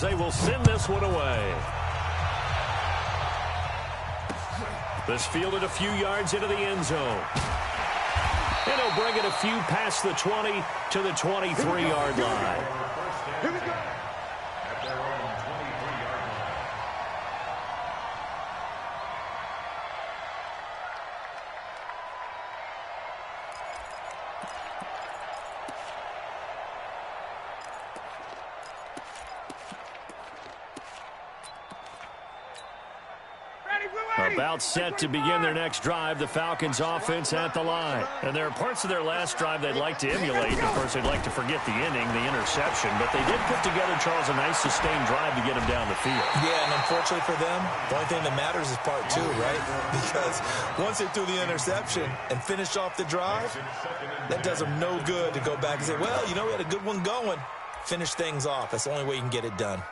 They will send this one away. This fielded a few yards into the end zone. And he'll bring it a few past the 20 to the 23-yard line. Here we go. About set to begin their next drive, the Falcons offense at the line. And there are parts of their last drive they'd like to emulate. Of course, they'd like to forget the inning, the interception. But they did put together, Charles, a nice sustained drive to get them down the field. Yeah, and unfortunately for them, the only thing that matters is part two, right? Because once they threw the interception and finished off the drive, that does them no good to go back and say, well, you know, we had a good one going. Finish things off. That's the only way you can get it done.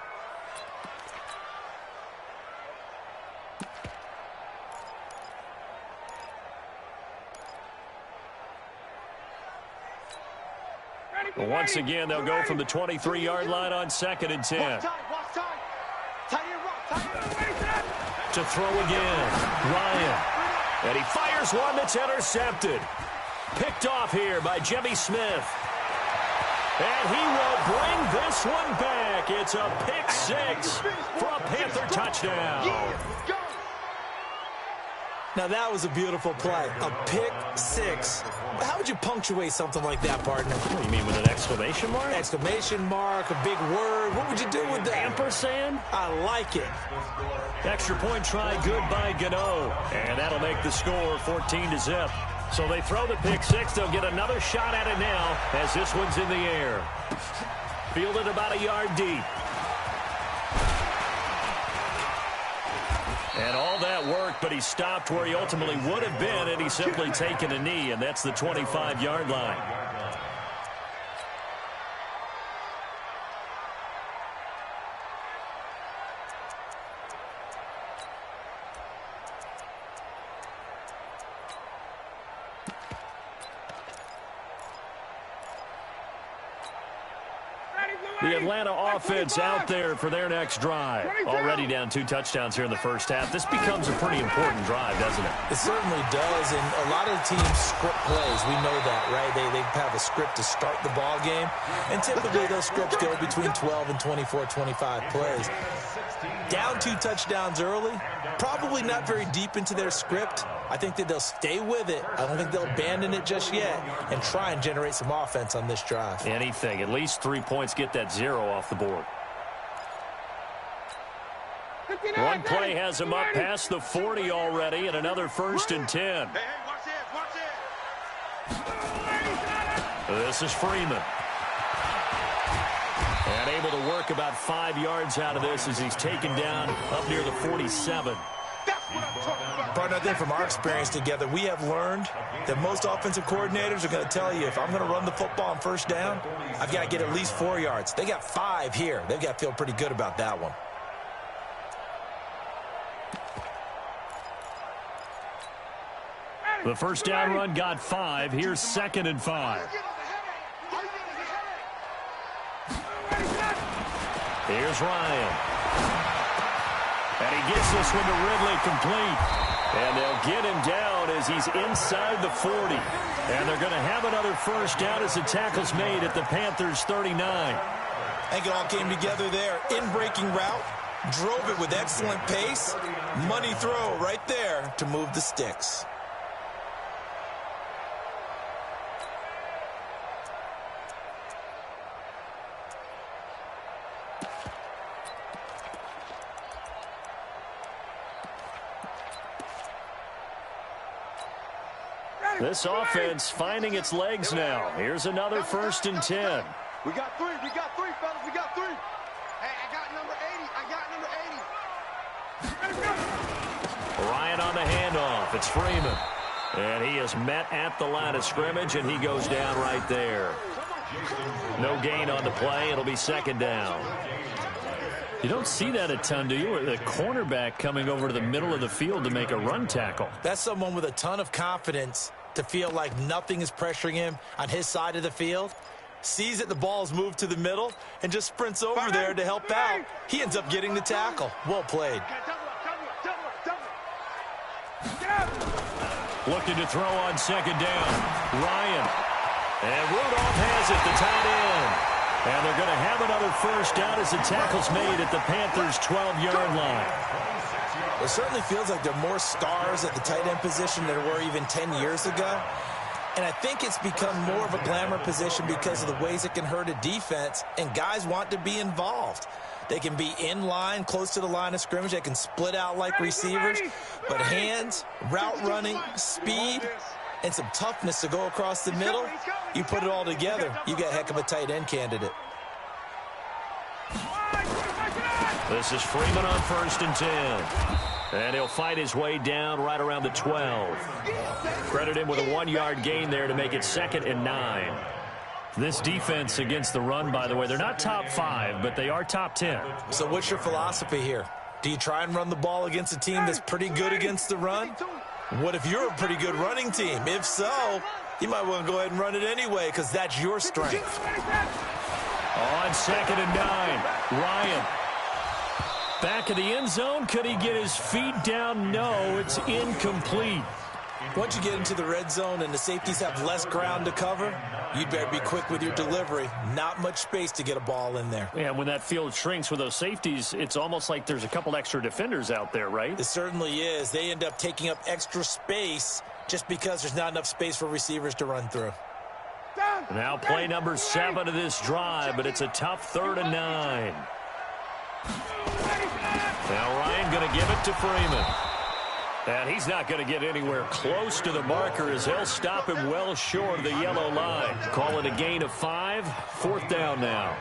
Once again, they'll go from the 23-yard line on 2nd and 10. To throw again, Ryan. And he fires one that's intercepted. Picked off here by Jimmy Smith. And he will bring this one back. It's a pick six for a Panther touchdown. Now, that was a beautiful play. A pick six. How would you punctuate something like that, partner? What do you mean, with an exclamation mark? Exclamation mark, a big word. What would you do with that? Ampersand? I like it. Extra point try, good by Gano. And that'll make the score 14-0. So they throw the pick six. They'll get another shot at it now as this one's in the air. Fielded about a yard deep. And all that work, but he stopped where he ultimately would have been, and he's simply taken a knee, and that's the 25-yard line. The Atlanta offense out there for their next drive. Already down 2 touchdowns here in the first half. This becomes a pretty important drive, doesn't it? It certainly does, and a lot of the teams script plays. We know that, right? They have a script to start the ball game, and typically those scripts go between 12 and 24, 25 plays. Down 2 touchdowns early, probably not very deep into their script. I think that they'll stay with it. I don't think they'll abandon it just yet and try and generate some offense on this drive. Anything. At least 3 points, get that 0 off the board. One play has him up past the 40 already, and another 1st and 10. Hey, watch this. This is Freeman. And able to work about 5 yards out of this as he's taken down up near the 47. Partner, I think from our experience together, we have learned that most offensive coordinators are going to tell you, if I'm going to run the football on 1st down, I've got to get at least 4 yards. They got 5 here. They've got to feel pretty good about that one. The 1st down run got 5. Here's 2nd and 5. Here's Ryan. And he gets this one to Ridley complete. And they'll get him down as he's inside the 40. And they're going to have another 1st down as the tackle's made at the Panthers' 39. I think it all came together there. In-breaking route. Drove it with excellent pace. Money throw right there to move the sticks. This offense finding its legs now. Here's another 1st and 10. We got 3, fellas, we got 3. Hey, I got number 80, Ryan on the handoff. It's Freeman. And he is met at the line of scrimmage, and he goes down right there. No gain on the play. It'll be 2nd down. You don't see that a ton, do you? The cornerback coming over to the middle of the field to make a run tackle. That's someone with a ton of confidence to feel like nothing is pressuring him on his side of the field. sees that the ball is moved to the middle, and just sprints over there to help out. He ends up getting the tackle. Well played. Looking to throw on second down. Ryan. And Rudolph has it, the tight end. And they're going to have another first down as the tackle's made at the Panthers' 12-yard line. It certainly feels like there are more stars at the tight end position than there were even 10 years ago. And I think it's become more of a glamour position because of the ways it can hurt a defense, and guys want to be involved. They can be in line, close to the line of scrimmage. They can split out like receivers. But hands, route running, speed, and some toughness to go across the middle, you put it all together, you get a heck of a tight end candidate. This is Freeman on 1st and 10. And he'll fight his way down right around the 12. Credit him with a 1-yard gain there to make it 2nd and 9. This defense against the run, by the way, they're not top 5, but they are top 10. So what's your philosophy here? Do you try and run the ball against a team that's pretty good against the run? What if you're a pretty good running team? If so, you might want to go ahead and run it anyway because that's your strength. On 2nd and 9, Ryan. Back of the end zone. Could he get his feet down? No, it's incomplete. Once you get into the red zone and the safeties have less ground to cover, you'd better be quick with your delivery. Not much space to get a ball in there. Yeah, when that field shrinks with those safeties, it's almost like there's a couple extra defenders out there, right? It certainly is. They end up taking up extra space just because there's not enough space for receivers to run through. Now play number 7 of this drive, but it's a tough 3rd and 9. Now Ryan going to give it to Freeman. And he's not going to get anywhere close to the marker as he'll stop him well short of the yellow line. Call it a gain of 5. 4th down now.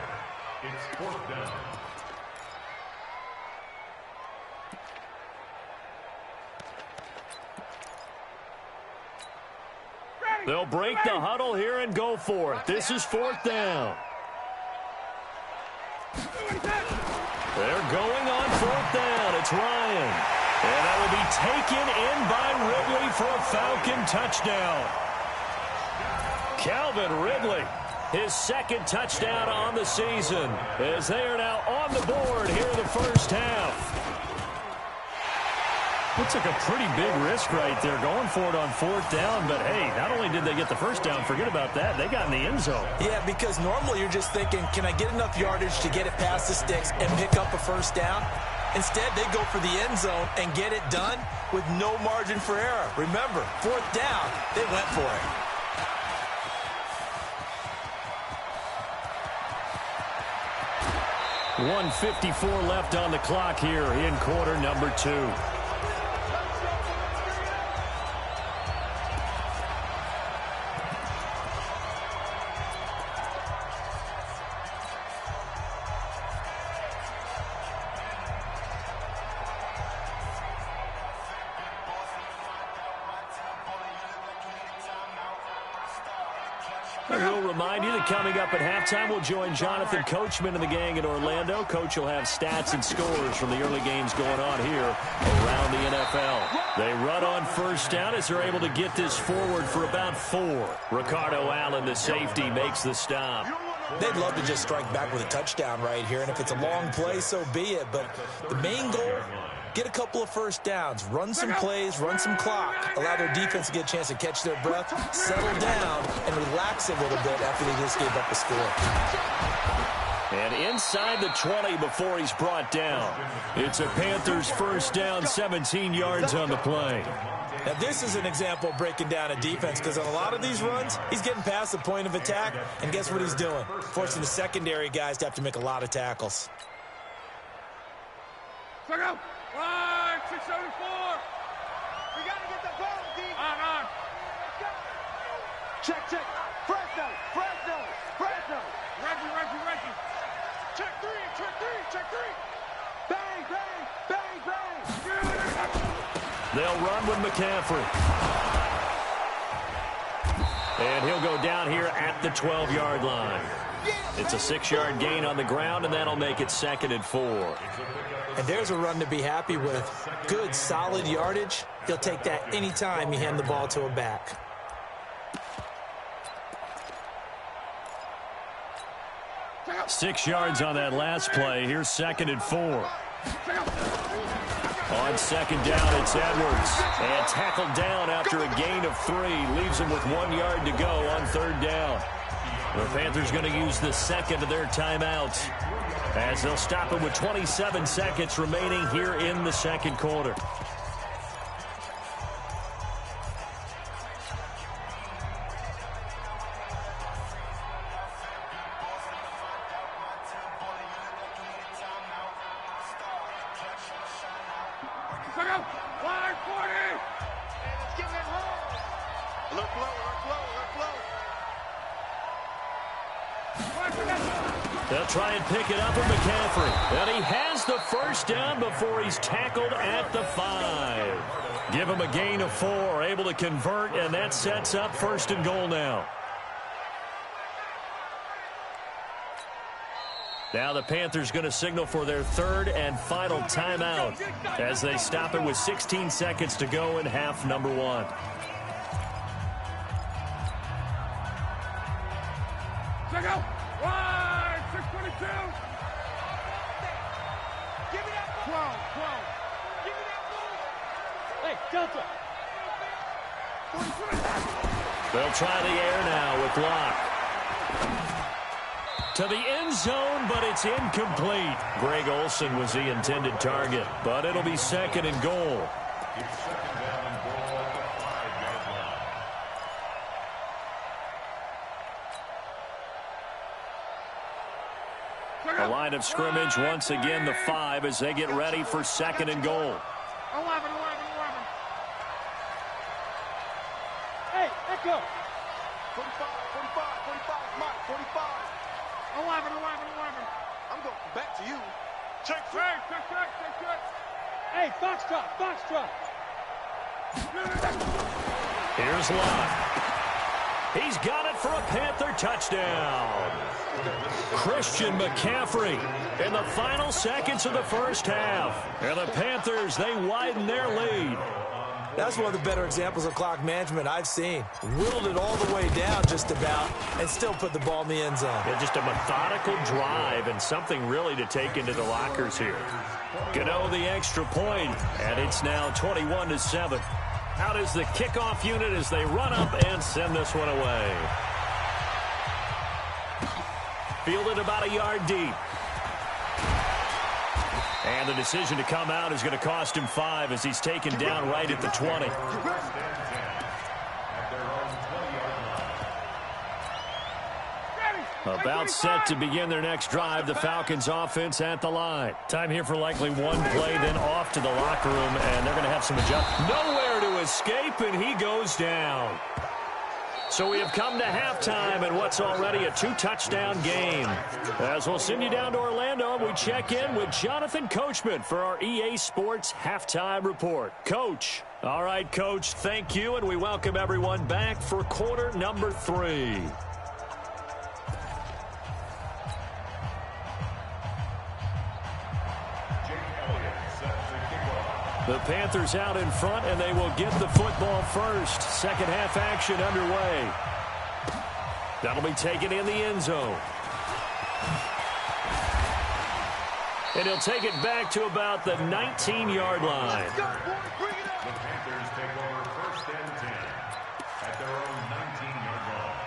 It's 4th down. They'll break the huddle here and go for it. This is 4th down. They're going on 4th down. It's Ryan. And that will be taken in by Ridley for a Falcon touchdown. Calvin Ridley, his 2nd touchdown on the season, as they are now on the board here in the first half. Looks like a pretty big risk right there, going for it on 4th down. But, hey, not only did they get the first down, forget about that, they got in the end zone. Yeah, because normally you're just thinking, can I get enough yardage to get it past the sticks and pick up a first down? Instead, they go for the end zone and get it done with no margin for error. Remember, 4th down, they went for it. .154 left on the clock here in quarter number 2. We'll remind you that coming up at halftime, we'll join Jonathan Coachman and the gang in Orlando. Coach will have stats and scores from the early games going on here around the NFL. They run on 1st down as they're able to get this forward for about 4. Ricardo Allen, the safety, makes the stop. They'd love to just strike back with a touchdown right here, and if it's a long play, so be it. But the main goal, get a couple of first downs, run some plays, run some clock, allow their defense to get a chance to catch their breath, settle down, and relax a little bit after they just gave up a score. And inside the 20 before he's brought down. It's a Panthers first down, 17 yards on the play. Now, this is an example of breaking down a defense because on a lot of these runs, he's getting past the point of attack, and guess what he's doing? Forcing the secondary guys to have to make a lot of tackles. Go! Line, 674. We got to get the ball, D. On. Check. Fresno. Reggie. Check three. Bang. They'll run with McCaffrey. And he'll go down here at the 12-yard line. It's a 6-yard gain on the ground, and that'll make it 2nd and 4. And there's a run to be happy with. Good, solid yardage. He'll take that anytime you hand the ball to a back. 6 yards on that last play. Here's 2nd and 4. On 2nd down, it's Edwards. And tackled down after a gain of 3. Leaves him with 1 yard to go on 3rd down. The Panthers going to use the second of their timeouts, as they'll stop it with 27 seconds remaining here in the 2nd quarter. They'll try and pick it up with McCaffrey. And he has the first down before he's tackled at the 5. Give him a gain of 4, able to convert, and that sets up 1st and goal now. Now the Panthers going to signal for their 3rd and final timeout as they stop it with 16 seconds to go in half number 1. Check out. Wide, 622. Give me that ball. 12. Give me that ball. Hey, Delta. They'll try the air now with Locke. To the end zone, but it's incomplete. Greg Olsen was the intended target, but it'll be 2nd and goal. The line of scrimmage, once again, the 5 as they get ready for 2nd and goal. 11. Hey, echo. 45, Mike, 45. 11. I'm going back to you. Check. Hey, Foxtrot. Here's Locke. He's got it for a Panther touchdown. Christian McCaffrey in the final seconds of the first half. And the Panthers, they widen their lead. That's one of the better examples of clock management I've seen. Whittled it all the way down just about and still put the ball in the end zone. Yeah, just a methodical drive and something really to take into the lockers here. Gano the extra point, and it's now 21-7. Out is the kickoff unit as they run up and send this one away. Fielded about a yard deep. And the decision to come out is going to cost him 5 as he's taken down right at the 20. About set to begin their next drive, the Falcons offense at the line. Time here for likely one play, then off to the locker room, and they're going to have some adjustments. Nowhere to escape, and he goes down. So we have come to halftime in what's already a 2-touchdown game. As we'll send you down to Orlando, we check in with Jonathan Coachman for our EA Sports Halftime Report. Coach. All right, Coach, thank you, and we welcome everyone back for quarter number 3. The Panthers out in front, and they will get the football first. Second half action underway. That'll be taken in the end zone. And he'll take it back to about the 19-yard line. The Panthers take over 1st and 10 at their own 19-yard line.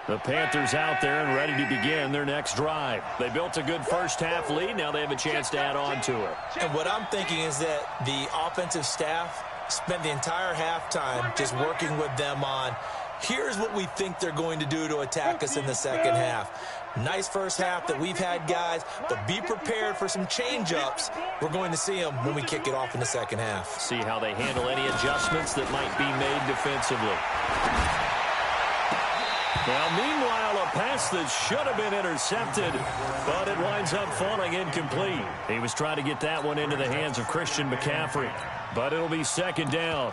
The Panthers out there and ready to begin their next drive. They built a good first half lead. Now they have a chance to add on to it. And what I'm thinking is that the offensive staff spent the entire halftime just working with them on, here's what we think they're going to do to attack us in the second half. Nice first half that we've had, guys, but be prepared for some change-ups. We're going to see them when we kick it off in the second half. See how they handle any adjustments that might be made defensively. Now, meanwhile, a pass that should have been intercepted, but it winds up falling incomplete. He was trying to get that one into the hands of Christian McCaffrey, but it'll be second down.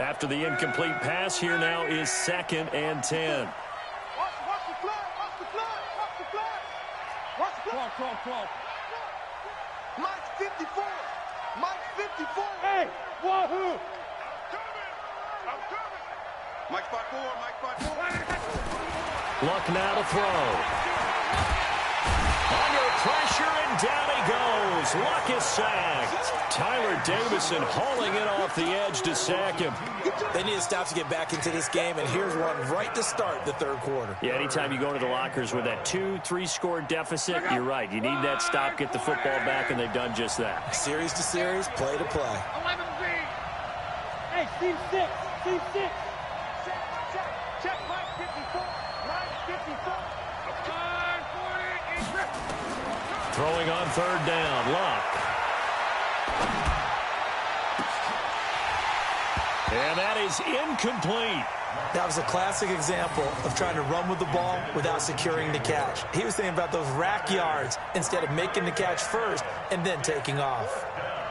After the incomplete pass, here now is 2nd and 10. Watch the play. 12. Mike 54. Mike 54. Hey, wahoo! I'm coming. Mike 5-4. Luck now to throw. Under pressure, and down he goes. Luck is sacked. Tyler Davison hauling it off the edge to sack him. They need to stop to get back into this game, and here's one right to start the third quarter. Yeah, anytime you go to the lockers with that 2-3 score deficit, you're right. You need that stop, get the football back, and they've done just that. Series to series, play to play. 11Z. Hey, Steve 6. Check Mike 54. Mike 54. 40. Throwing on third down, Luck. And that is incomplete. That was a classic example of trying to run with the ball without securing the catch. He was thinking about those rack yards instead of making the catch first and then taking off.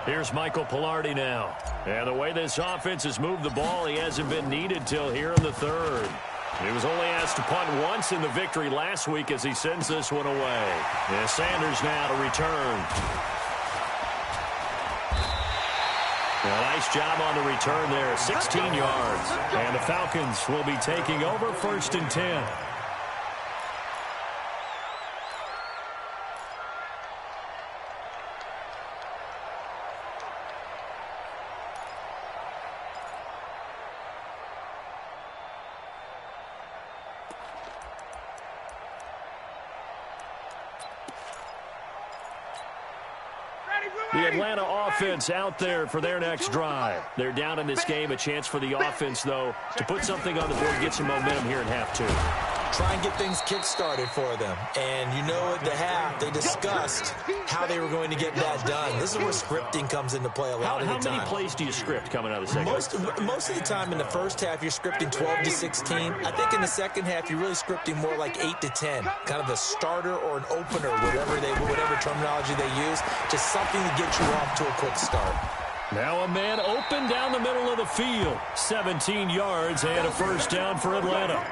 Here's Michael Pilardi now. And the way this offense has moved the ball, he hasn't been needed till here in the third. He was only asked to punt once in the victory last week as he sends this one away. And Sanders now to return. A nice job on the return there, 16 yards. And the Falcons will be taking over 1st and 10. The Atlanta offense out there for their next drive. They're down in this game. A chance for the offense, though, to put something on the board and get some momentum here in half two. Try and get things kick-started for them. And you know at the half, they discussed how they were going to get that done. This is where scripting comes into play a lot of the time. How many plays do you script coming out of the second half? Most of the time in the first half, you're scripting 12 to 16. I think in the second half, you're really scripting more like 8 to 10. Kind of a starter or an opener, whatever terminology they use. Just something to get you off to a quick start. Now a man open down the middle of the field. 17 yards and a first down for Atlanta.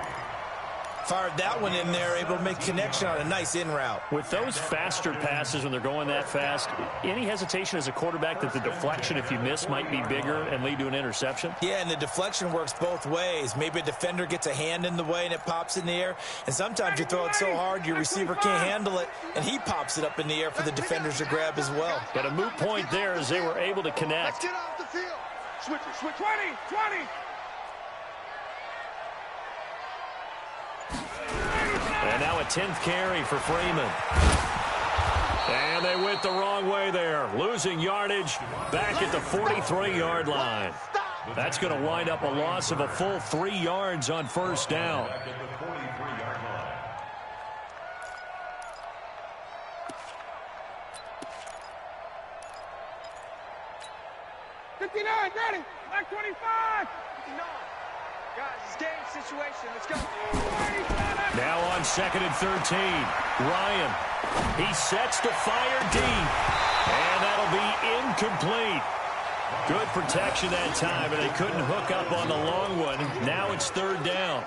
Fired that one in there, able to make connection on a nice in route. With those faster passes when they're going that fast, any hesitation as a quarterback that the deflection, if you miss, might be bigger and lead to an interception? Yeah, and the deflection works both ways. Maybe a defender gets a hand in the way and it pops in the air. And sometimes you throw it so hard your receiver can't handle it, and he pops it up in the air for the defenders to grab as well. But a moot point there as they were able to connect. Get off the field. Switch. 20. And now a 10th carry for Freeman. And they went the wrong way there. Losing yardage back at the 43-yard line. That's going to wind up a loss of a full 3 yards on first down. Back at the 43-yard line. Ready. Back 25. 59. Guys, it's game situation. Let's go. Now on 2nd and 13. Ryan. He sets to fire deep. And that'll be incomplete. Good protection that time, and they couldn't hook up on the long one. Now it's 3rd down.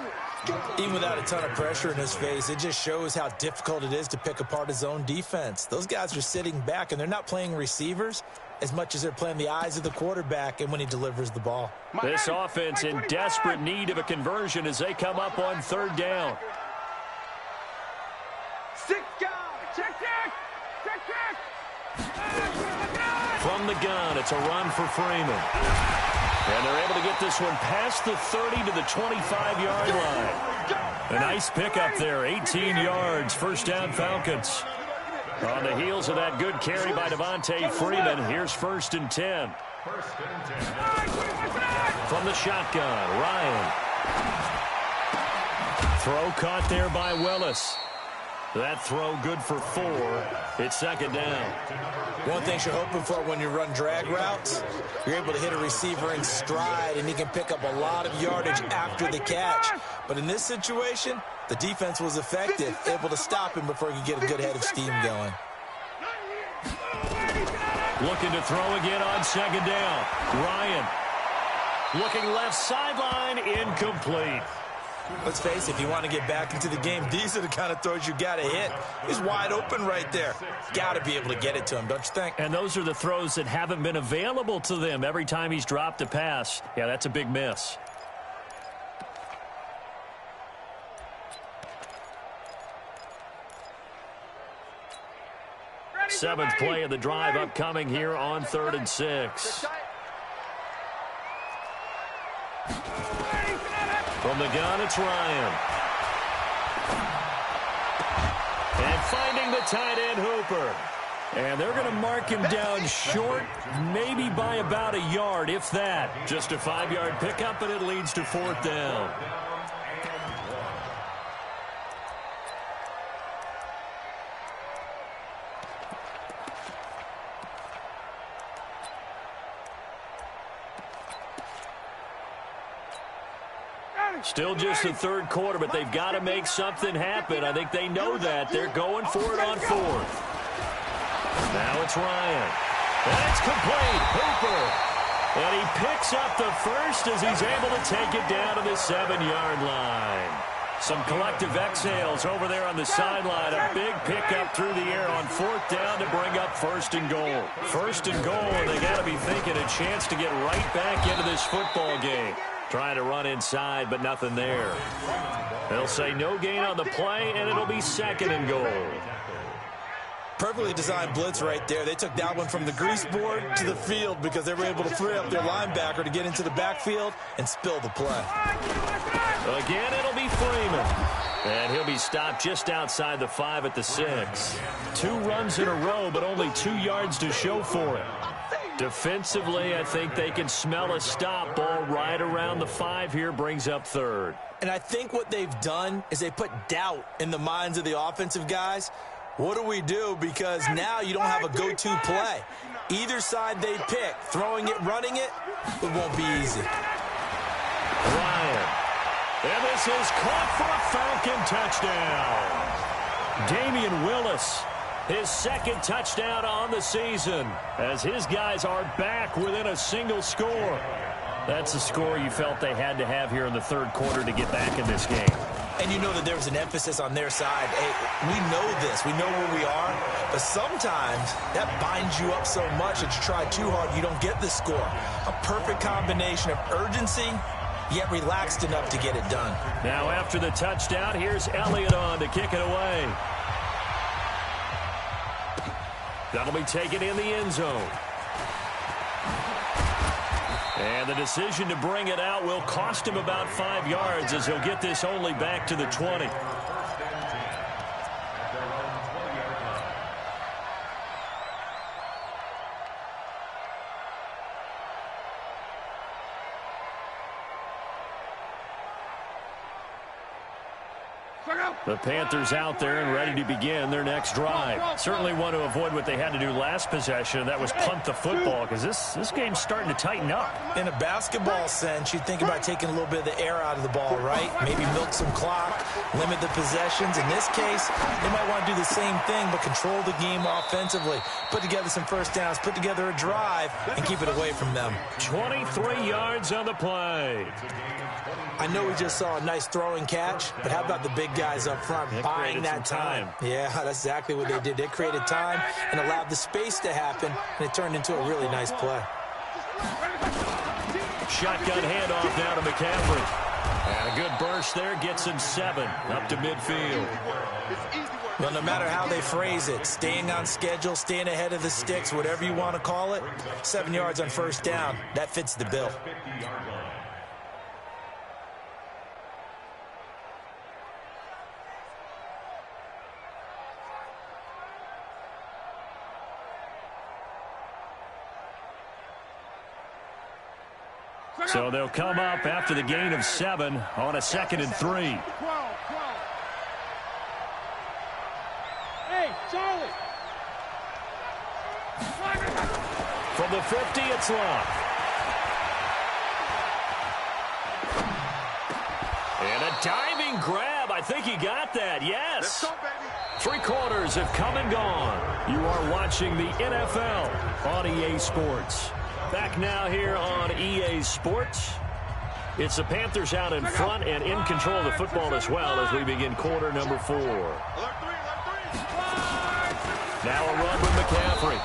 Even without a ton of pressure in his face, it just shows how difficult it is to pick apart his own defense. Those guys are sitting back, and they're not playing receivers as much as they're playing the eyes of the quarterback and when he delivers the ball. This offense in desperate need of a conversion as they come up on 3rd down. 6 guys. Check. From the gun, it's a run for Freeman. And they're able to get this one past the 30 to the 25-yard line. A nice pickup there, 18 yards, first down Falcons. On the heels of that good carry by Devontae Freeman, here's 1st and 10. From the shotgun, Ryan. Throw caught there by Willis. That throw good for 4. It's 2nd down. One thing you're hoping for when you run drag routes, you're able to hit a receiver in stride, and he can pick up a lot of yardage after the catch. But in this situation, the defense was effective, able to stop him before he could get a good head of steam going. Looking to throw again on 2nd down. Ryan. Looking left sideline, incomplete. Let's face it, if you want to get back into the game, these are the kind of throws you got to hit. He's wide open right there. Got to be able to get it to him, don't you think? And those are the throws that haven't been available to them every time he's dropped a pass. Yeah, that's a big miss. Seventh play of the drive upcoming here on 3rd and 6. From the gun, it's Ryan. And finding the tight end, Hooper. And they're going to mark him down short, maybe by about a yard, if that. Just a 5-yard pickup, and it leads to 4th down. Still just the 3rd quarter, but they've got to make something happen. I think they know that. They're going for it on 4th. Now it's Ryan. And it's complete. Hooper. And he picks up the first as he's able to take it down to the 7-yard line. Some collective exhales over there on the sideline. A big pickup through the air on 4th down to bring up 1st and goal. 1st and goal, and they got to be thinking a chance to get right back into this football game. Trying to run inside, but nothing there. They'll say no gain on the play, and it'll be 2nd and goal. Perfectly designed blitz right there. They took that one from the grease board to the field because they were able to free up their linebacker to get into the backfield and spill the play. Again, it'll be Freeman. And he'll be stopped just outside the 5 at the 6. 2 runs in a row, but only 2 yards to show for it. Defensively, I think they can smell a stop. Ball right around the 5 here, brings up 3rd. And I think what they've done is they put doubt in the minds of the offensive guys. What do we do? Because now you don't have a go-to play. Either side they pick, throwing it, running it, it won't be easy. Ryan. And this is caught for a Falcon touchdown. Damian Willis. His 2nd touchdown on the season as his guys are back within a single score. That's a score you felt they had to have here in the 3rd quarter to get back in this game. And you know that there was an emphasis on their side. Hey, we know this. We know where we are. But sometimes that binds you up so much that you try too hard, you don't get the score. A perfect combination of urgency, yet relaxed enough to get it done. Now after the touchdown, here's Elliott on to kick it away. That'll be taken in the end zone. And the decision to bring it out will cost him about 5 yards as he'll get this only back to the 20. The Panthers out there and ready to begin their next drive. Certainly want to avoid what they had to do last possession, and that was punt the football, because this game's starting to tighten up. In a basketball sense, you think about taking a little bit of the air out of the ball, right? Maybe milk some clock, limit the possessions. In this case, they might want to do the same thing, but control the game offensively. Put together some first downs, put together a drive, and keep it away from them. 23 yards on the play. I know we just saw a nice throwing catch, but how about the big guys up front buying that time? Yeah, that's exactly what they did. They created time and allowed the space to happen, and it turned into a really nice play. Shotgun handoff now to McCaffrey. And a good burst there gets him 7 up to midfield. Well, no matter how they phrase it, staying on schedule, staying ahead of the sticks, whatever you want to call it, 7 yards on first down, that fits the bill. So they'll come up after the gain of 7 on a 2nd and 3. Hey, Charlie. From the 50, it's locked. And a diving grab. I think he got that. Yes. Let's go, baby. 3 quarters have come and gone. You are watching the NFL on EA Sports. Back now here on EA Sports. It's the Panthers out in front and in control of the football as well as we begin quarter number 4. Now a run with McCaffrey.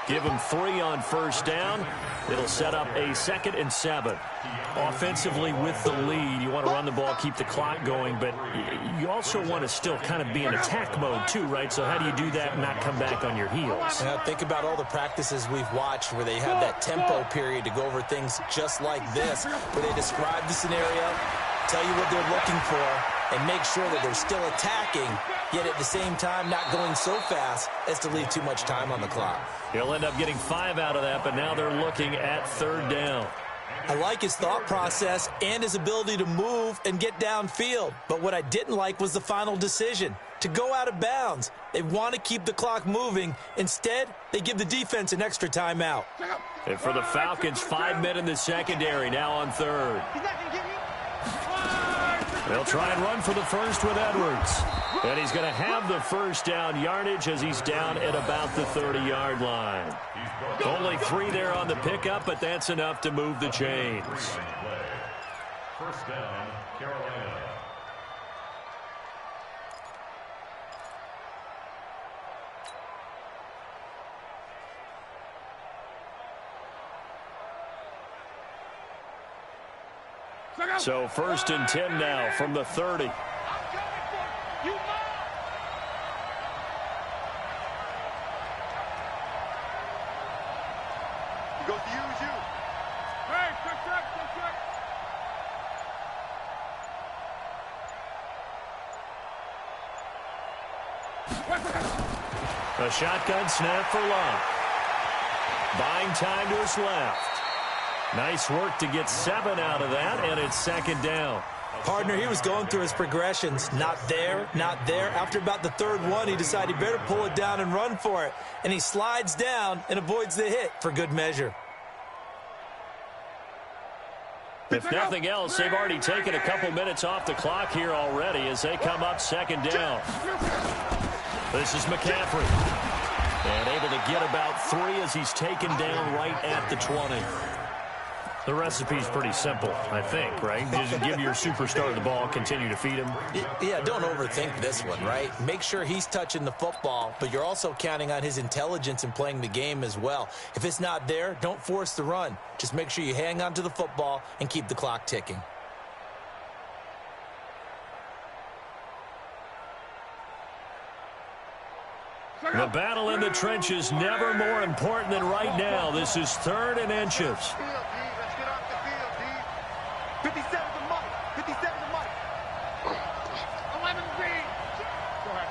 Give him 3 on first down. It'll set up a 2nd and 7. Offensively with the lead, you want to run the ball, keep the clock going, but you also want to still kind of be in attack mode too, right? So how do you do that and not come back on your heels? Yeah, think about all the practices we've watched where they have that tempo period to go over things just like this, where they describe the scenario, tell you what they're looking for, and make sure that they're still attacking, yet at the same time not going so fast as to leave too much time on the clock. He'll end up getting 5 out of that, but now they're looking at 3rd down. I like his thought process and his ability to move and get downfield. But what I didn't like was the final decision, to go out of bounds. They want to keep the clock moving. Instead, they give the defense an extra timeout. And for the Falcons, 5 men in the secondary, now on 3rd. They'll try and run for the first with Edwards. And he's going to have the first down yardage as he's down at about the 30-yard line. Only 3 there on the pickup, but that's enough to move the chains. First down, Carolina. So 1st and 10 now from the 30. He goes to use you. Hey, quick. A shotgun snap for Love. Buying time to his left. Nice work to get 7 out of that, and it's 2nd down. Partner, he was going through his progressions. Not there, not there. After about the 3rd one, he decided he better pull it down and run for it. And he slides down and avoids the hit for good measure. If nothing else, they've already taken a couple minutes off the clock here already as they come up 2nd down. This is McCaffrey. And able to get about 3 as he's taken down right at the 20. The recipe's pretty simple, I think, right? Just give your superstar the ball, continue to feed him. Yeah, don't overthink this one, right? Make sure he's touching the football, but you're also counting on his intelligence in playing the game as well. If it's not there, don't force the run. Just make sure you hang on to the football and keep the clock ticking. The battle in the trenches never more important than right now. This is 3rd and inches. 57 to Mike. 57 to Mike. 11 B. Go ahead.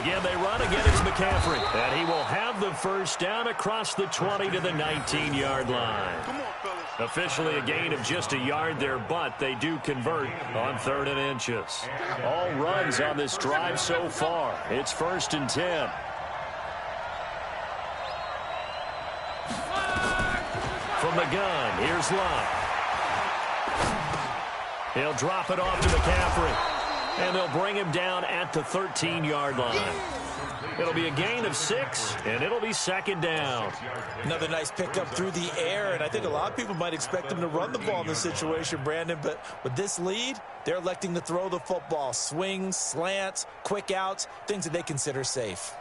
Again, they run. Again, it's McCaffrey. And he will have the first down across the 20 to the 19-yard line. Come on, fellas. Officially a gain of just a yard there, but they do convert on 3rd and inches. All runs on this drive so far. It's 1st and 10. From the gun, here's Love. He'll drop it off to McCaffrey. And they'll bring him down at the 13-yard line. It'll be a gain of 6, and it'll be 2nd down. Another nice pickup through the air, and I think a lot of people might expect him to run the ball in this situation, Brandon, but with this lead, they're electing to throw the football. Swings, slants, quick outs, things that they consider safe.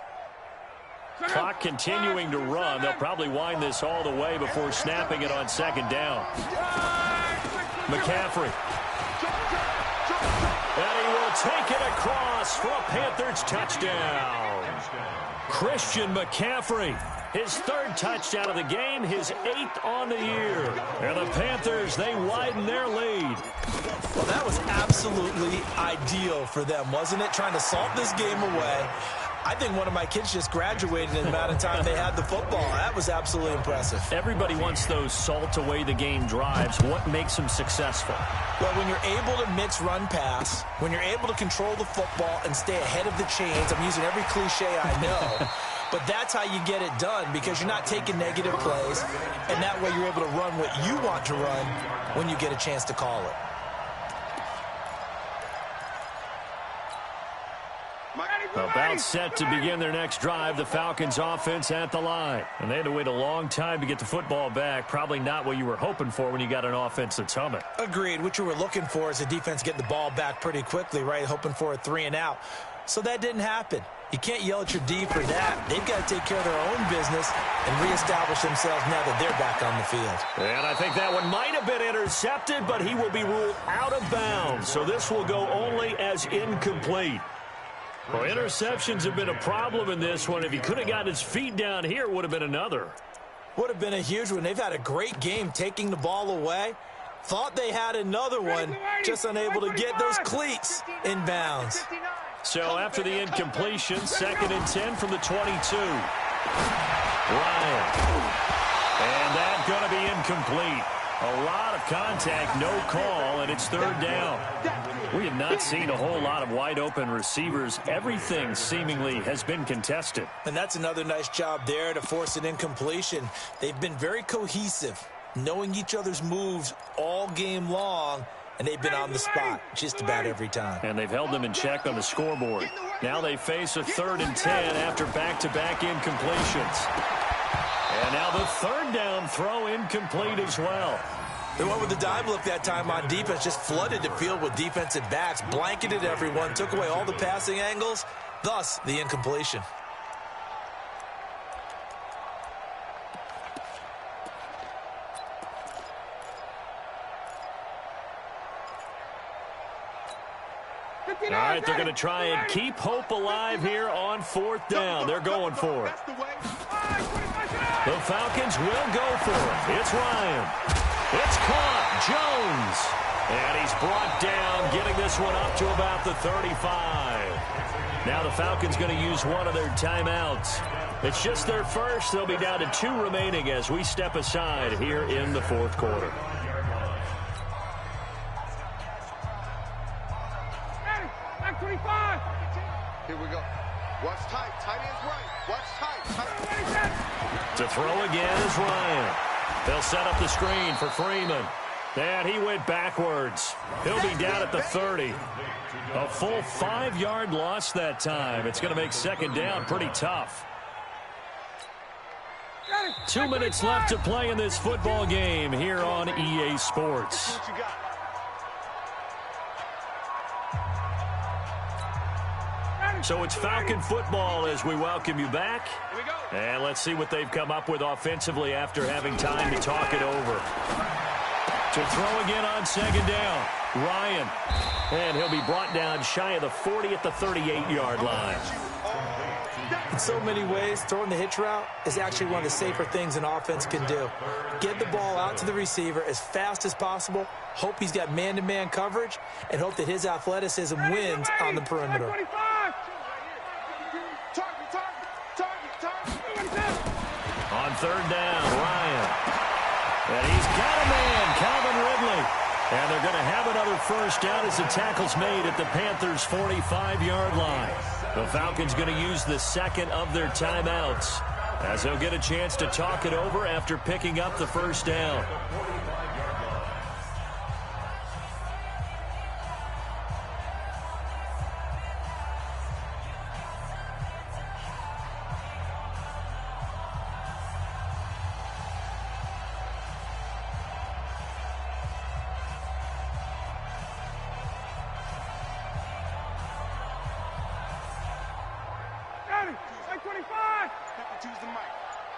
Clock continuing to run. They'll probably wind this all the way before snapping it on 2nd down. McCaffrey. And he will take it across for a Panthers touchdown. Christian McCaffrey, his 3rd touchdown of the game, his 8th on the year. And the Panthers, they widen their lead. Well, that was absolutely ideal for them, wasn't it? Trying to salt this game away. I think one of my kids just graduated in the amount of time they had the football. That was absolutely impressive. Everybody wants those salt away the game drives. What makes them successful? Well, when you're able to mix run-pass, when you're able to control the football and stay ahead of the chains, I'm using every cliche I know, but that's how you get it done because you're not taking negative plays, and that way you're able to run what you want to run when you get a chance to call it. About set to begin their next drive, the Falcons offense at the line. And they had to wait a long time to get the football back. Probably not what you were hoping for when you got an offense that's humming. Agreed. What you were looking for is the defense getting the ball back pretty quickly, right? Hoping for a 3 and out. So that didn't happen. You can't yell at your D for that. They've got to take care of their own business and reestablish themselves now that they're back on the field. And I think that one might have been intercepted, but he will be ruled out of bounds. So this will go only as incomplete. Well, interceptions have been a problem in this one. If he could have gotten his feet down here, it would have been another. Would have been a huge one. They've had a great game taking the ball away. Thought they had another one, just unable to get those cleats in bounds. So after the incompletion, 2nd and 10 from the 22. Ryan. And that's going to be incomplete. A lot of contact, no call, and it's 3rd down. We have not seen a whole lot of wide-open receivers. Everything seemingly has been contested. And that's another nice job there to force an incompletion. They've been very cohesive, knowing each other's moves all game long, and they've been on the spot just about every time. And they've held them in check on the scoreboard. Now they face a 3rd and 10 after back-to-back incompletions. And now the 3rd down throw incomplete as well. They went with the dive look that time on defense, just flooded the field with defensive backs, blanketed everyone, took away all the passing angles, thus the incompletion. All right, they're going to try and keep hope alive here on 4th down. They're going for it. The Falcons will go for it. It's Ryan. It's caught. Jones. And he's brought down, getting this one up to about the 35. Now the Falcons going to use one of their timeouts. It's just their first. They'll be down to 2 remaining as we step aside here in the 4th quarter. Here we go. Watch tight. Tight ends right. Watch tight. To throw again is Ryan. They'll set up the screen for Freeman. And he went backwards. He'll be down at the 30. A full 5-yard loss that time. It's going to make 2nd down pretty tough. 2 minutes left to play in this football game here on EA Sports. So it's Falcon football as we welcome you back. And let's see what they've come up with offensively after having time to talk it over. To throw again on 2nd down, Ryan. And he'll be brought down shy of the 40 at the 38-yard line. In so many ways, throwing the hitch route is actually one of the safer things an offense can do. Get the ball out to the receiver as fast as possible, hope he's got man-to-man coverage, and hope that his athleticism wins on the perimeter. On 3rd down, Ryan. And he's got a man, Calvin Ridley. And they're going to have another 1st down as the tackle's made at the Panthers' 45-yard line. The Falcons going to use the 2nd of their timeouts as they'll get a chance to talk it over after picking up the 1st down.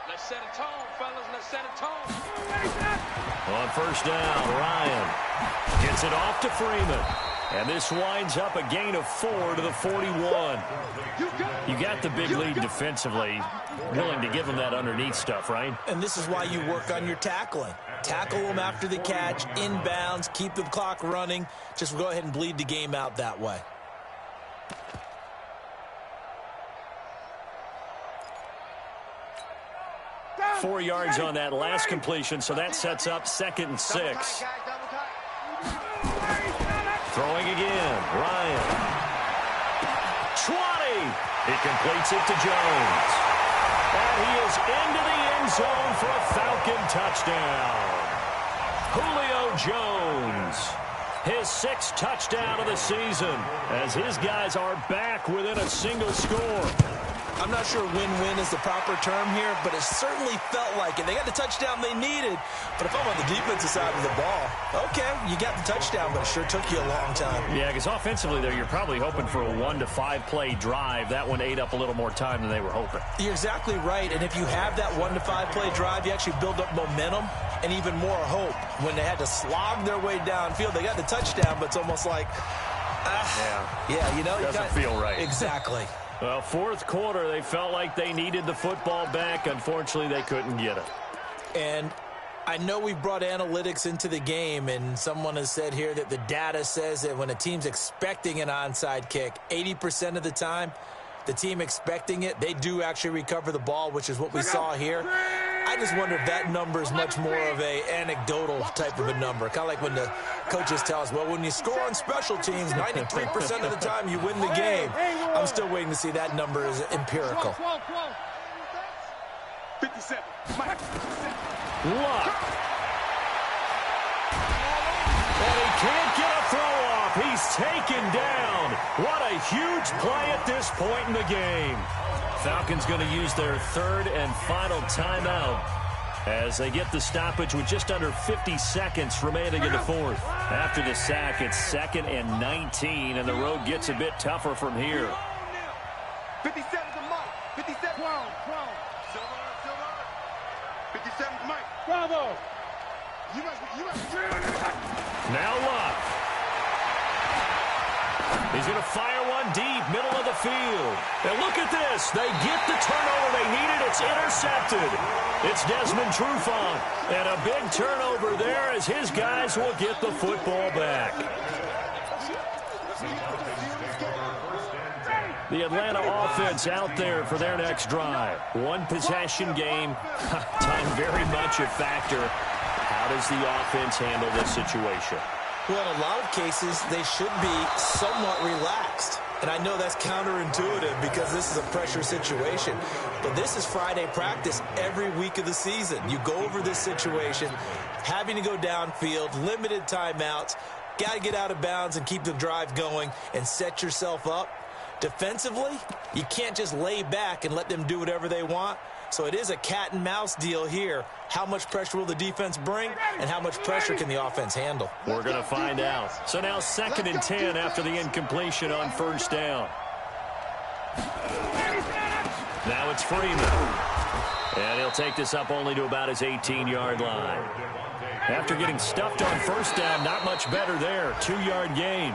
Let's set a tone, fellas. Let's set a tone. On 1st down, Ryan gets it off to Freeman. And this winds up a gain of 4 to the 41. You got the big lead defensively. Willing to give them that underneath stuff, right? And this is why you work on your tackling. Tackle them after the catch, inbounds, keep the clock running. Just go ahead and bleed the game out that way. Four yards on that last completion, so that sets up 2nd and 6. Throwing again, Ryan. 20. He completes it to Jones. And he is into the end zone for a Falcon touchdown. Julio Jones. his 6th touchdown of the season, as his guys are back within a single score. I'm not sure win-win is the proper term here, but it certainly felt like it. They got the touchdown they needed, but if I'm on the defensive side of the ball, okay, you got the touchdown, but it sure took you a long time. Yeah, because offensively there, you're probably hoping for a 1 to 5 play drive. That one ate up a little more time than they were hoping. You're exactly right, and if you have that 1 to 5 play drive, you actually build up momentum and even more hope. When they had to slog their way downfield, they got the touchdown, but it's almost like, yeah, you know, doesn't feel right. Exactly. Well, 4th quarter, they felt like they needed the football back. Unfortunately, they couldn't get it. And I know we've brought analytics into the game, and someone has said here that the data says that when a team's expecting an onside kick, 80% of the time, the team expecting it, they do actually recover the ball, which is what we saw here. I just wonder if that number is much more of a anecdotal type of a number. Kind of like when the coaches tell us, well, when you score on special teams, 93% of the time you win the game. I'm still waiting to see that number is empirical. 57. Luck. And he can't get a throw off. He's taken down. What a huge play at this point in the game. Falcons going to use their 3rd and final timeout as they get the stoppage with just under 50 seconds remaining in the 4th. After the sack, it's 2nd and 19, and the road gets a bit tougher from here. 57 to Mike. 57. 12. Silver. 57 to Mike. Bravo. You must. Now Luck. He's going to fire one deep, middle of the field. And look at this. They get the turnover they needed. It's intercepted. It's Desmond Trufant. And a big turnover there as his guys will get the football back. The Atlanta offense out there for their next drive. 1 possession game. Time very much a factor. How does the offense handle this situation? Well, in a lot of cases, they should be somewhat relaxed. And I know that's counterintuitive because this is a pressure situation. But this is Friday practice every week of the season. You go over this situation, having to go downfield, limited timeouts, got to get out of bounds and keep the drive going and set yourself up. Defensively, you can't just lay back and let them do whatever they want. So it is a cat and mouse deal here. How much pressure will the defense bring, and how much pressure can the offense handle? We're going to find out. So now 2nd and 10 after the incompletion on 1st down. Now it's Freeman. And he'll take this up only to about his 18-yard line. After getting stuffed on 1st down, not much better there. 2-yard gain.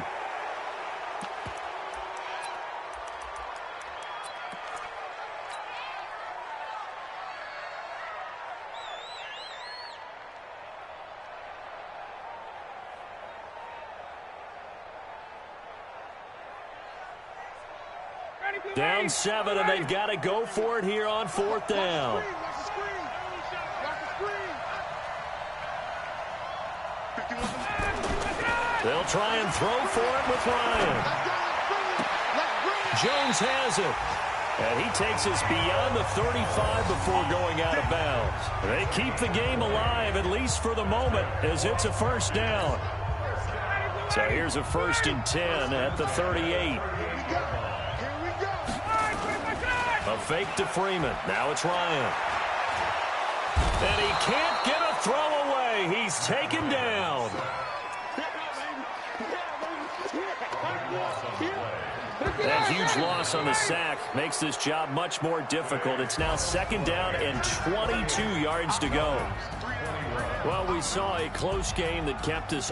Down 7, and they've got to go for it here on 4th down. They'll try and throw for it with Ryan. Jones has it. And he takes us beyond the 35 before going out of bounds. They keep the game alive, at least for the moment, as it's a 1st down. So here's a 1st and 10 at the 38. A fake to Freeman. Now it's Ryan. And he can't get a throw away. He's taken down. That huge loss on the sack makes this job much more difficult. It's now 2nd down and 22 yards to go. Well, we saw a close game that kept us